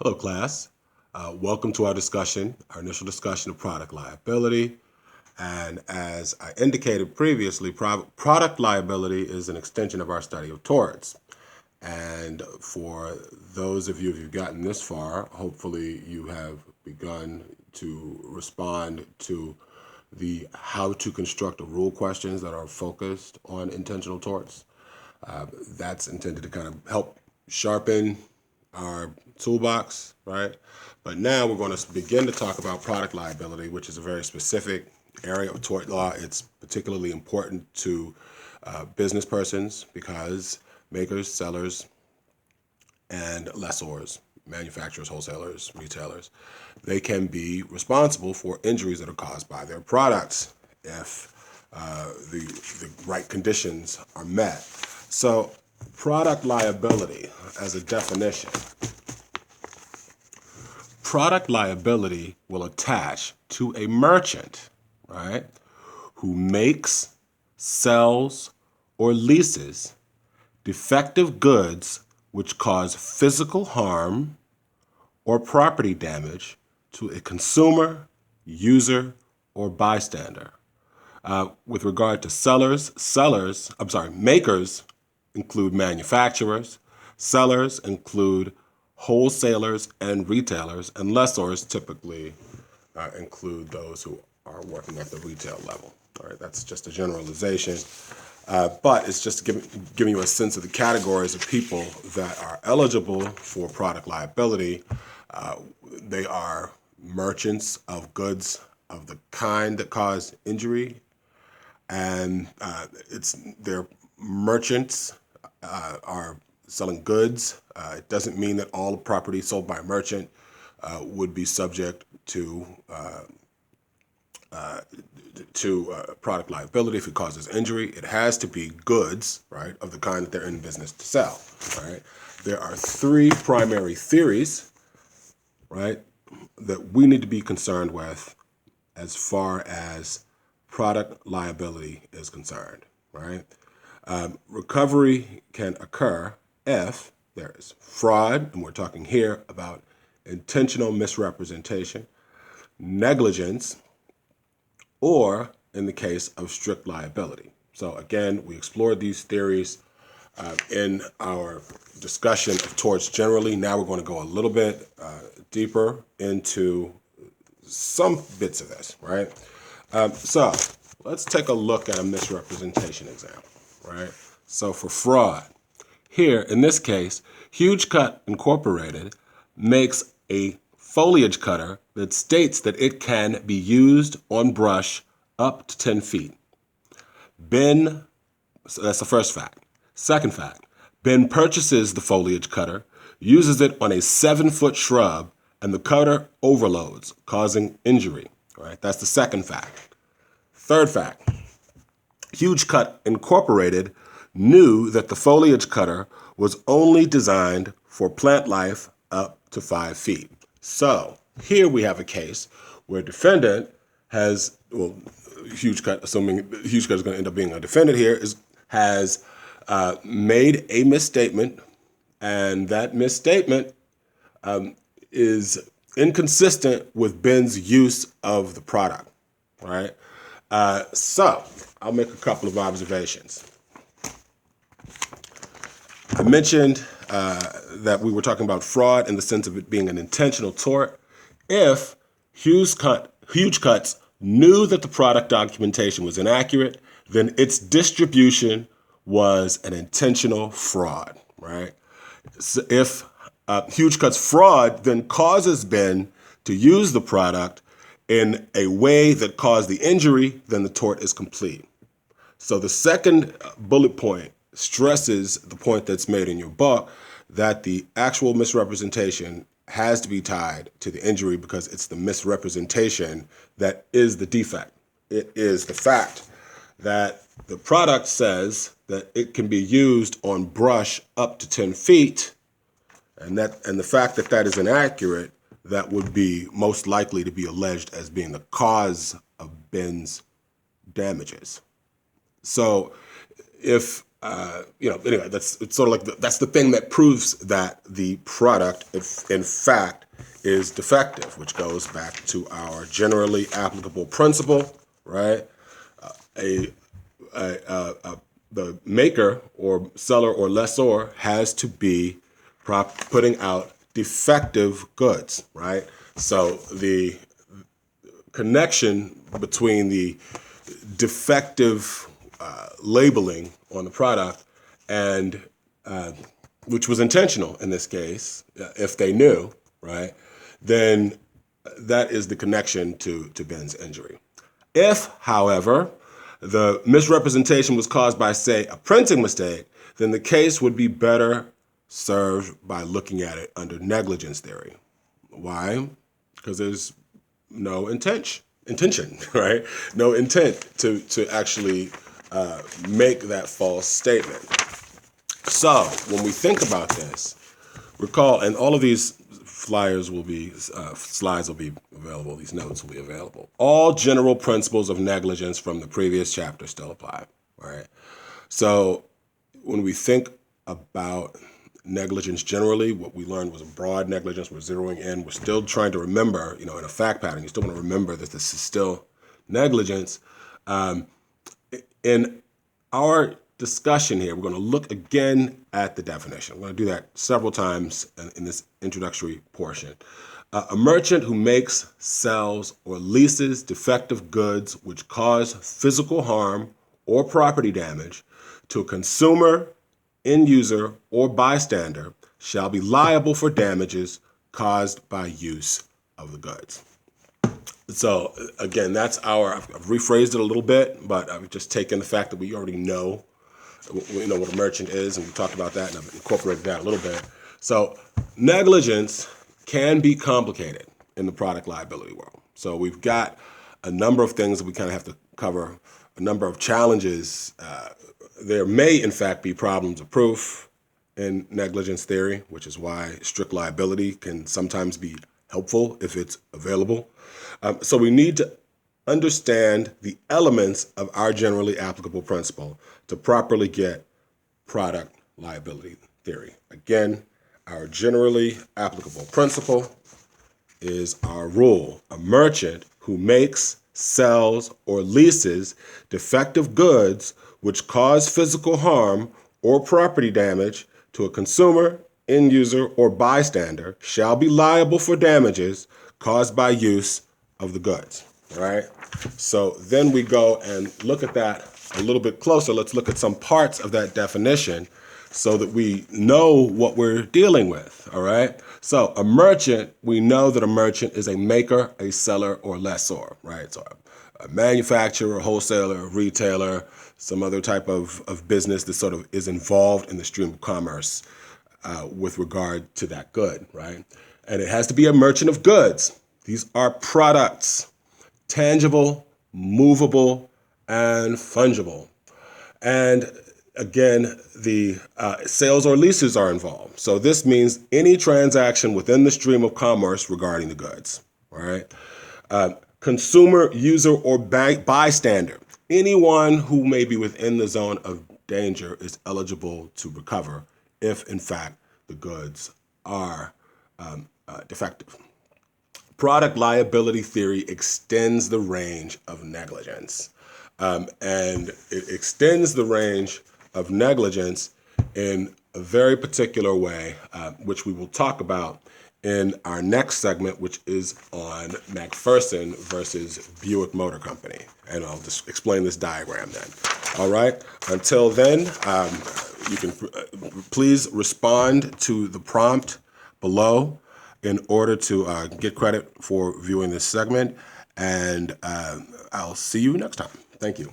Hello, class. Welcome to our initial discussion of product liability. And as I indicated previously, product liability is an extension of our study of torts. And for those of you who've gotten this far, hopefully you have begun to respond to the how to construct a rule questions that are focused on intentional torts. That's intended to kind of help sharpen our toolbox, right? But now we're going to begin to talk about product liability, which is a very specific area of tort law. It's particularly important to business persons because makers, sellers, and lessors, manufacturers, wholesalers, retailers, they can be responsible for injuries that are caused by their products if the right conditions are met. So product liability as a definition. Product liability will attach to a merchant, right, who makes, sells, or leases defective goods which cause physical harm or property damage to a consumer, user, or bystander. With regard to makers include manufacturers, sellers include wholesalers and retailers, and lessors typically include those who are working at the retail level. All right, that's just a generalization, but it's just giving you a sense of the categories of people that are eligible for product liability. They are merchants of goods of the kind that cause injury, and their merchants are selling goods. It doesn't mean that all property sold by a merchant would be subject to product liability if it causes injury. It has to be goods, right, of the kind that they're in business to sell. Right. There are three primary theories, right, that we need to be concerned with as far as product liability is concerned. Right. Recovery can occur if there is fraud, and we're talking here about intentional misrepresentation, negligence, or in the case of strict liability. So again, we explored these theories in our discussion of torts generally. Now we're going to go a little bit deeper into some bits of this, right? So let's take a look at a misrepresentation example, right? So for fraud, here in this case, Huge Cut Incorporated makes a foliage cutter that states that it can be used on brush up to 10 feet. So that's the first fact. Second fact, Ben purchases the foliage cutter, uses it on a 7-foot shrub, and the cutter overloads, causing injury. All right, that's the second fact. Third fact, Huge Cut Incorporated knew that the foliage cutter was only designed for plant life up to 5 feet. So here we have a case where defendant has, Huge Cut, assuming Huge Cut is going to end up being a defendant here, has made a misstatement, and that misstatement is inconsistent with Ben's use of the product. Right? So I'll make a couple of observations. I mentioned that we were talking about fraud in the sense of it being an intentional tort. If Huge Cuts knew that the product documentation was inaccurate, then its distribution was an intentional fraud, right? So if Huge Cuts fraud then causes Ben to use the product in a way that caused the injury, then the tort is complete. So the second bullet point stresses the point that's made in your book that the actual misrepresentation has to be tied to the injury because it's the misrepresentation that is the defect. It is the fact that the product says that it can be used on brush up to 10 feet, and the fact that that is inaccurate, that would be most likely to be alleged as being the cause of Ben's damages. So if anyway, it's sort of like that's the thing that proves that the product, if in fact, is defective, which goes back to our generally applicable principle, right? A, the maker or seller or lessor has to be putting out defective goods, right? So the connection between the defective labeling on the product and which was intentional in this case, if they knew, right, then that is the connection to Ben's injury. If, however, the misrepresentation was caused by, say, a printing mistake, then the case would be better served by looking at it under negligence theory. Why? Because there's no intention, right? No intent to actually make that false statement. So when we think about this, recall, and all of these flyers will be, slides will be available, these notes will be available. All general principles of negligence from the previous chapter still apply, right? So when we think about negligence generally, what we learned was a broad negligence. We're zeroing in. We're still trying to remember, in a fact pattern, you still want to remember that this is still negligence. In our discussion here, we're going to look again at the definition. We're going to do that several times in this introductory portion. A merchant who makes, sells, or leases defective goods which cause physical harm or property damage to a consumer, end user, or bystander shall be liable for damages caused by use of the goods. So again, I've rephrased it a little bit, but I've just taken the fact that we already know what a merchant is, and we talked about that, and I've incorporated that a little bit. So negligence can be complicated in the product liability world. So we've got a number of things that we kind of have to cover, a number of challenges. There may, in fact, be problems of proof in negligence theory, which is why strict liability can sometimes be helpful if it's available. So we need to understand the elements of our generally applicable principle to properly get product liability theory. Again, our generally applicable principle is our rule. A merchant who makes, sells, or leases defective goods which cause physical harm or property damage to a consumer, end user, or bystander shall be liable for damages caused by use of the goods. All right? So then we go and look at that a little bit closer. Let's look at some parts of that definition so that we know what we're dealing with. All right? So a merchant, we know that a merchant is a maker, a seller, or lessor, right? So a manufacturer, wholesaler, retailer, some other type of business that sort of is involved in the stream of commerce with regard to that good, right? And it has to be a merchant of goods. These are products, tangible, movable, and fungible. And again, the sales or leases are involved. So this means any transaction within the stream of commerce regarding the goods, all right? Consumer, user, or bystander. Anyone who may be within the zone of danger is eligible to recover if, in fact, the goods are defective. Product liability theory extends the range of negligence. And it extends the range of negligence in a very particular way, which we will talk about in our next segment, which is on McPherson versus Buick Motor Company. And I'll just explain this diagram then. All right. Until then, you can please respond to the prompt below in order to get credit for viewing this segment. And I'll see you next time. Thank you.